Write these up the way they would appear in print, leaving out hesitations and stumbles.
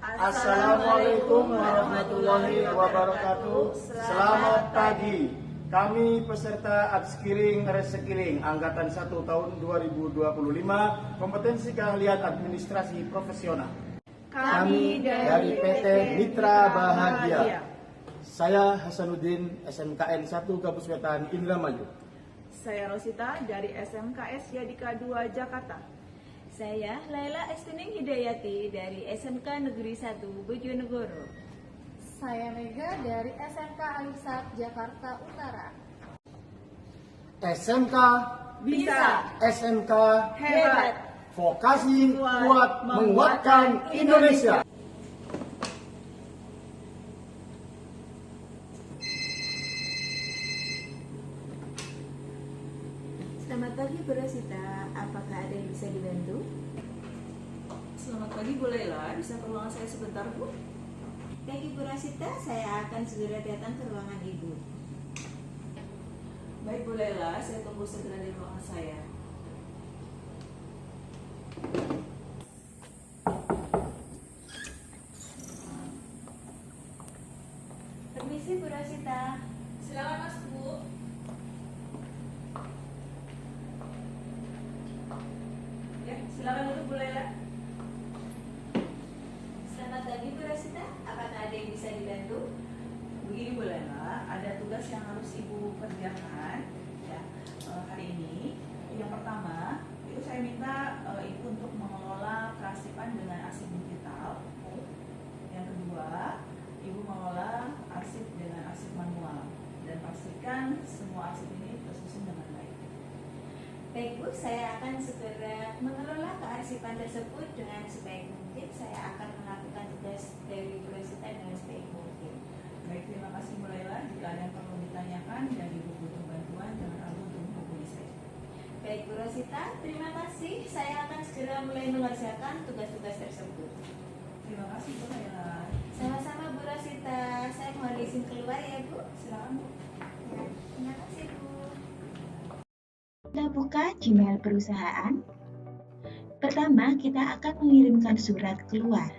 Assalamualaikum warahmatullahi wabarakatuh. Selamat pagi. Kami peserta upskilling reskilling Angkatan 1 tahun 2025 kompetensi keahlian administrasi profesional. Kami dari PT Mitra Bahagia. Saya Hasanuddin, SMKN 1 Kampus Wetan Indramayu. Saya Rosita dari SMKS Yadika 2 Jakarta. Saya Laila Estining Hidayati dari SMK Negeri 1 Bojonegoro. Saya Mega dari SMK Alisat Jakarta Utara. SMK Bisa. SMK Hebat. Vokasi kuat menguatkan Indonesia. Selamat pagi Bu Rosita, apakah ada yang bisa dibantu? Selamat pagi Bu Laila, bisa ke ruangan saya sebentar Bu? Pagi Bu Rosita, saya akan segera datang ke ruangan Ibu. Baik Bu Laila, saya tunggu segera di ruangan saya. Permisi Bu Rosita. Silakan masuk Bu. Ya, silakan duduk Bu Laila. Selamat pagi Bu Rosita, apakah ada yang bisa dibantu? Begini Bu Laila, ada tugas yang harus Ibu kerjakan ya, hari ini. Yang pertama, itu saya minta Ibu untuk mengelola kearsipan dengan arsip digital. Yang kedua, Ibu mengelola arsip dengan arsip manual dan pastikan semua arsip ini tersusun dengan baik. Baik Bu, saya akan segera mengelola kearsipan tersebut dengan sebaik mungkin. Saya akan melakukan tugas dari Bu Rosita dengan sebaik mungkin. Baik, terima kasih Bu Laila. Jika ada yang perlu ditanyakan dan Ibu butuh bantuan, jangan ragu untuk menghubungi saya. Baik Bu Rosita, terima kasih. Saya akan segera mulai mengerjakan tugas-tugas tersebut. Terima kasih Bu Laila. Sama-sama Bu Rosita, saya mohon izin keluar ya Bu. Silakan Bu. Ya, terima kasih Bu. Kita buka Gmail perusahaan. Pertama, kita akan mengirimkan surat keluar.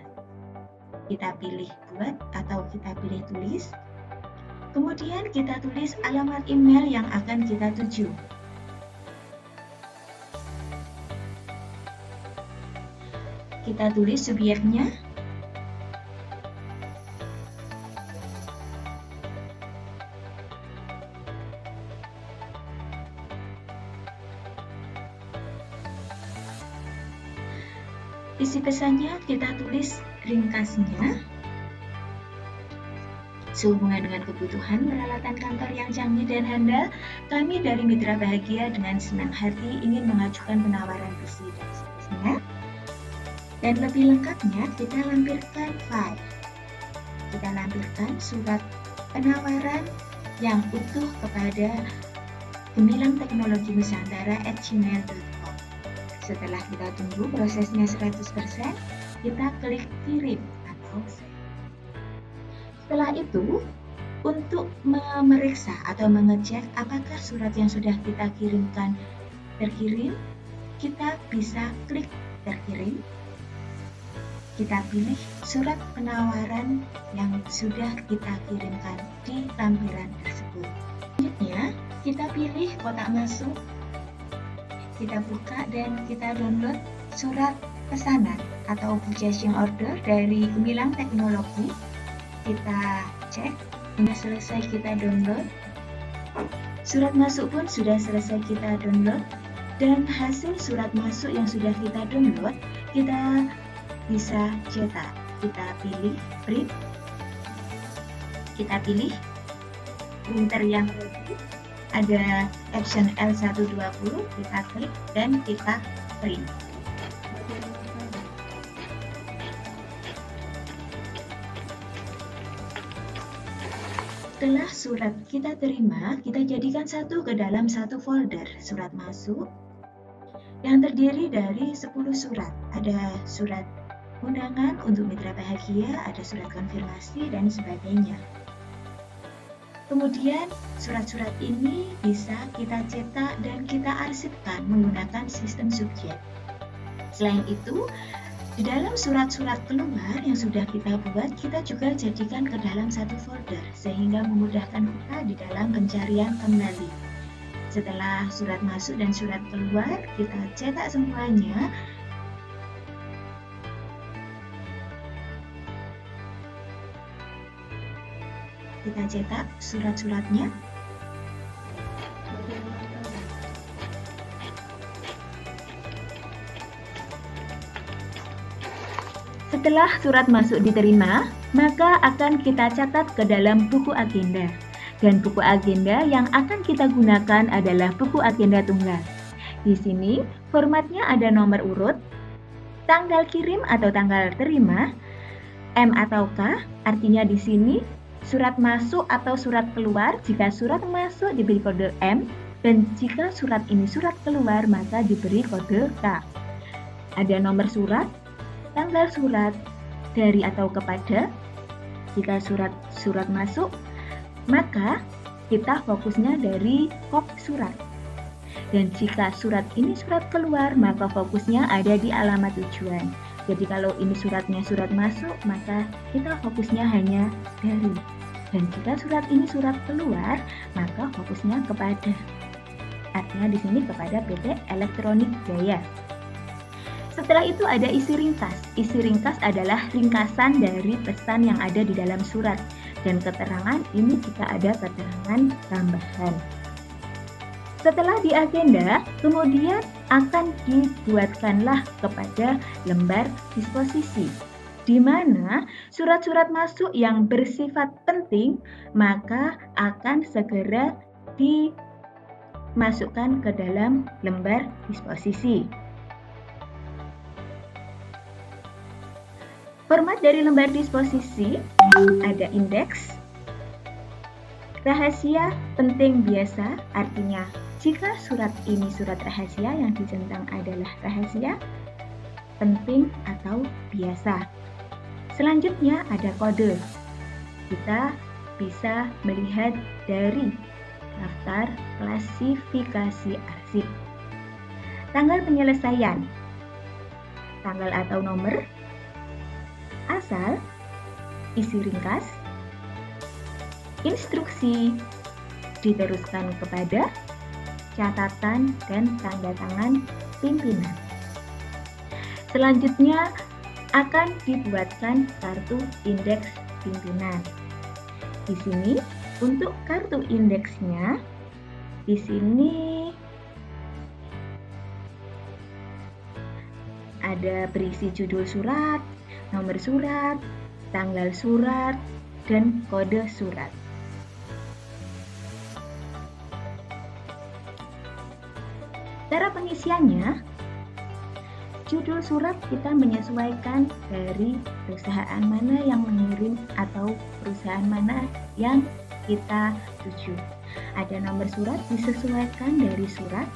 Kita pilih buat atau kita pilih tulis. Kemudian kita tulis alamat email yang akan kita tuju. Kita tulis subjeknya. Isi pesannya kita tulis ringkasnya. Sehubungan dengan kebutuhan peralatan kantor yang canggih dan handal, kami dari Mitra Bahagia dengan senang hati ingin mengajukan penawaran visi dan seterusnya. Dan lebih lengkapnya kita lampirkan file. Kita lampirkan surat penawaran yang utuh kepada gemilangteknologinusantara@gmail.com. Setelah kita tunggu prosesnya 100%, kita klik kirim atau send. Setelah itu, untuk memeriksa atau mengecek apakah surat yang sudah kita kirimkan terkirim, kita bisa klik terkirim. Kita pilih surat penawaran yang sudah kita kirimkan di lampiran tersebut. Selanjutnya, kita pilih kotak masuk. Kita buka dan kita download surat pesanan atau purchasing order dari Gemilang Teknologi. Kita cek, sudah selesai kita download. Surat masuk pun sudah selesai kita download. Dan hasil surat masuk yang sudah kita download, kita bisa cetak. Kita pilih print. Kita pilih printer yang ada option L120, kita klik dan kita print. Setelah surat kita terima, kita jadikan satu ke dalam satu folder surat masuk yang terdiri dari 10 surat. Ada surat undangan untuk Mitra Bahagia, ada surat konfirmasi dan sebagainya. Kemudian surat-surat ini bisa kita cetak dan kita arsipkan menggunakan sistem subjek. Selain itu, Di dalam surat-surat keluar yang sudah kita buat, kita juga jadikan ke dalam satu folder sehingga memudahkan kita di dalam pencarian kembali. Setelah surat masuk dan surat keluar, kita cetak semuanya. Kita cetak surat-suratnya. Setelah surat masuk diterima, maka akan kita catat ke dalam buku agenda. Dan buku agenda yang akan kita gunakan adalah buku agenda tunggal. Di sini formatnya ada nomor urut, tanggal kirim atau tanggal terima, M atau K, artinya di sini surat masuk atau surat keluar. Jika surat masuk diberi kode M, dan jika surat ini surat keluar maka diberi kode K. Ada nomor surat, tanggal surat, dari atau kepada. Jika surat masuk, maka kita fokusnya dari kop surat. Dan jika surat ini surat keluar, maka fokusnya ada di alamat tujuan. Jadi kalau ini suratnya surat masuk, maka kita fokusnya hanya dari. Dan jika surat ini surat keluar, maka fokusnya kepada. Artinya di sini kepada PT Elektronik Jaya. Setelah itu ada isi ringkas. Isi ringkas adalah ringkasan dari pesan yang ada di dalam surat. Dan keterangan ini jika ada keterangan tambahan. Setelah di agenda, kemudian akan dibuatkanlah kepada lembar disposisi, di mana surat-surat masuk yang bersifat penting maka akan segera dimasukkan ke dalam lembar disposisi. Format dari lembar disposisi ada indeks, rahasia, penting, biasa, artinya jika surat ini surat rahasia yang dicentang adalah rahasia, penting atau biasa. Selanjutnya ada kode. Kita bisa melihat dari daftar klasifikasi arsip. Tanggal penyelesaian, tanggal atau nomor, asal, isi ringkas, instruksi, diteruskan kepada, catatan, dan tanda tangan pimpinan. Selanjutnya akan dibuatkan kartu indeks pimpinan. Di sini untuk kartu indeksnya, di sini ada berisi judul surat, nomor surat, tanggal surat, dan kode surat. Cara pengisiannya, judul surat kita menyesuaikan dari perusahaan mana yang mengirim atau perusahaan mana yang kita tuju. Ada nomor surat disesuaikan dari surat,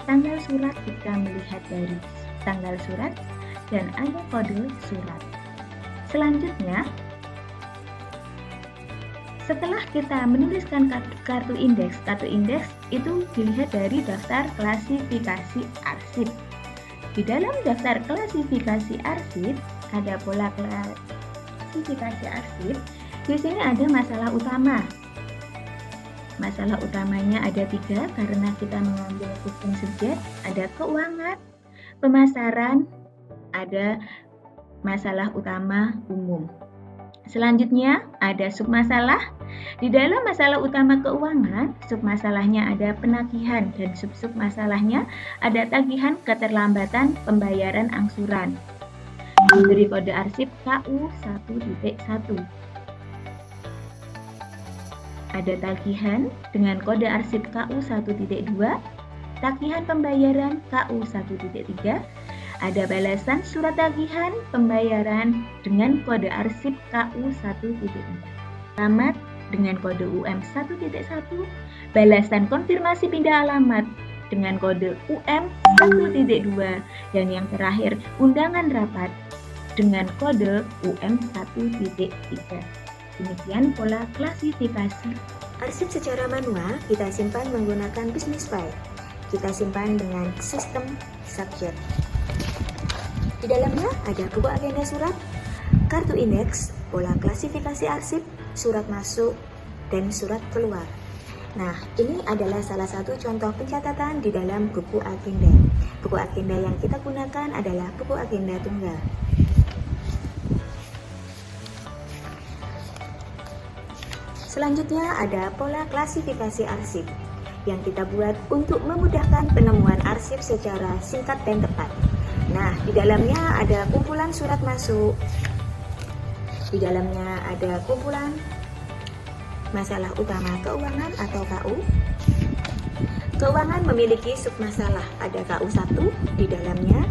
tanggal surat kita melihat dari tanggal surat, dan ada kode surat. Selanjutnya, setelah kita menuliskan kartu indeks itu dilihat dari daftar klasifikasi arsip. Di dalam daftar klasifikasi arsip ada pola klasifikasi arsip. Di sini ada masalah utama. Masalah utamanya ada 3 karena kita mengambil sistem subjek. Ada keuangan, pemasaran, ada masalah utama umum. Selanjutnya ada submasalah. Di dalam masalah utama keuangan, submasalahnya ada penagihan dan sub-sub masalahnya ada tagihan keterlambatan pembayaran angsuran. Diberi kode arsip KU 1.1. Ada tagihan dengan kode arsip KU 1.2, tagihan pembayaran KU 1.3. Ada balasan surat tagihan pembayaran dengan kode arsip KU 1.4. Alamat dengan kode UM 1.1. Balasan konfirmasi pindah alamat dengan kode UM 1.2. Dan yang terakhir, undangan rapat dengan kode UM 1.3. Demikian pola klasifikasi. Arsip secara manual kita simpan menggunakan business file. Kita simpan dengan sistem subjek. Di dalamnya ada buku agenda surat, kartu indeks, pola klasifikasi arsip, surat masuk, dan surat keluar. Nah, ini adalah salah satu contoh pencatatan di dalam buku agenda. Buku agenda yang kita gunakan adalah buku agenda tunggal. Selanjutnya ada pola klasifikasi arsip yang kita buat untuk memudahkan penemuan arsip secara singkat dan tepat. Nah, di dalamnya ada kumpulan surat masuk. Di dalamnya ada kumpulan masalah utama keuangan atau KU. Keuangan memiliki submasalah, ada KU1 di dalamnya.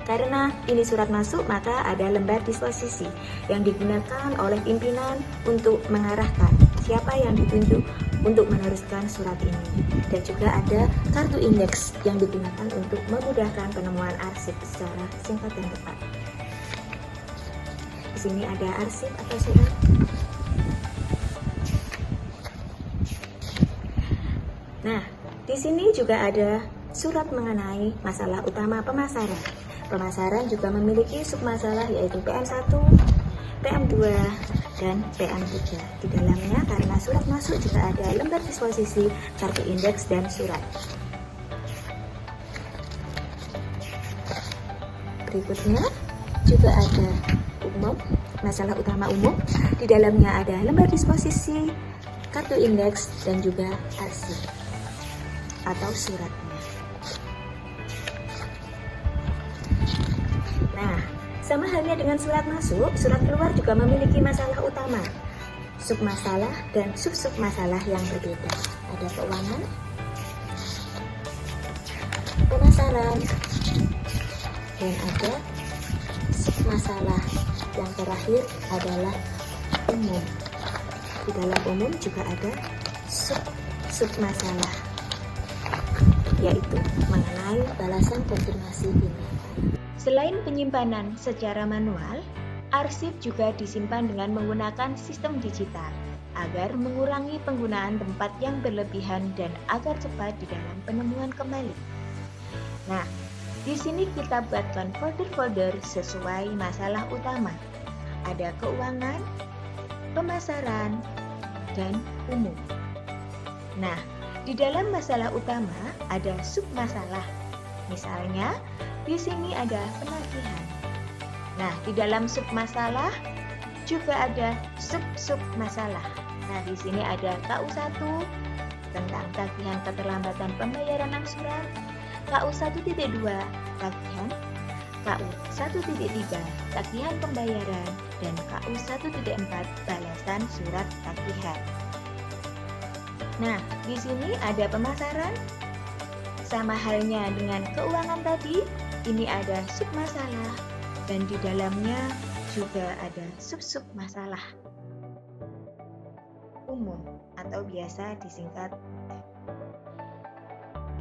Karena ini surat masuk, maka ada lembar disposisi yang digunakan oleh pimpinan untuk mengarahkan siapa yang ditunjuk untuk meneruskan surat ini. Dan juga ada kartu indeks yang digunakan untuk memudahkan penemuan arsip secara singkat dan tepat. Di sini ada arsip atau surat. Nah, di sini juga ada surat mengenai masalah utama pemasaran. Pemasaran juga memiliki submasalah yaitu PM1, PM2, dan PM3. Di dalamnya karena surat masuk juga ada lembar disposisi, kartu indeks, dan surat. Berikutnya juga ada umum, masalah utama umum. Di dalamnya ada lembar disposisi, kartu indeks, dan juga arsip atau suratnya. Nah, sama halnya dengan surat masuk, surat keluar juga memiliki masalah utama, submasalah, dan sub-submasalah yang berbeda. Ada keuangan, pemasaran, dan ada submasalah. Yang terakhir adalah umum. Di dalam umum juga ada sub-submasalah, yaitu mengenai balasan konfirmasi tindakan. Selain penyimpanan secara manual, arsip juga disimpan dengan menggunakan sistem digital agar mengurangi penggunaan tempat yang berlebihan dan agar cepat di dalam penemuan kembali. Nah, di sini kita buatkan folder-folder sesuai masalah utama. Ada keuangan, pemasaran, dan umum. Nah, di dalam masalah utama ada submasalah. Misalnya, di sini ada penagihan. Nah, di dalam submasalah juga ada sub-submasalah. Nah, di sini ada KU1 tentang tagihan keterlambatan pembayaran angsuran, KU1.2 tagihan, KU1.3 tagihan pembayaran, dan KU1.4 balasan surat tagihan. Nah, di sini ada pemasaran. Sama halnya dengan keuangan tadi, ini ada submasalah dan di dalamnya juga ada sub-submasalah umum atau biasa disingkat F.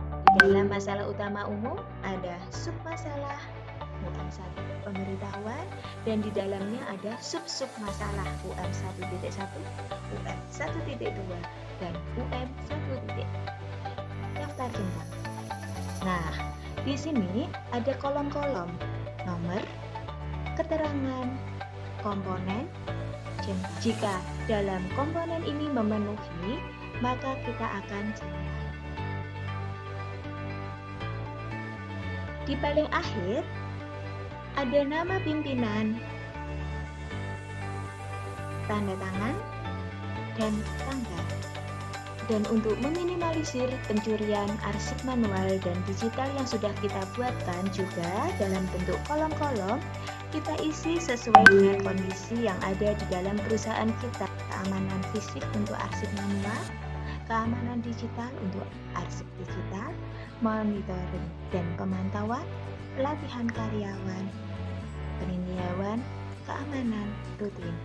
Di dalam masalah utama umum ada submasalah UM1 pemberitahuan dan di dalamnya ada sub-submasalah UM1.1, UM1.2 dan UM1. Daftar jenjang. Nah, di sini ada kolom-kolom nomor, keterangan, komponen, jenjang. Jika dalam komponen ini memenuhi, maka kita akan jenjang. Di paling akhir ada nama pimpinan, tanda tangan, dan tanggal. Dan untuk meminimalisir pencurian arsip manual dan digital yang sudah kita buatkan juga dalam bentuk kolom-kolom, kita isi sesuai dengan kondisi yang ada di dalam perusahaan kita. Keamanan fisik untuk arsip manual, keamanan digital untuk arsip digital, monitoring dan pemantauan, pelatihan karyawan, peninjauan, keamanan rutin.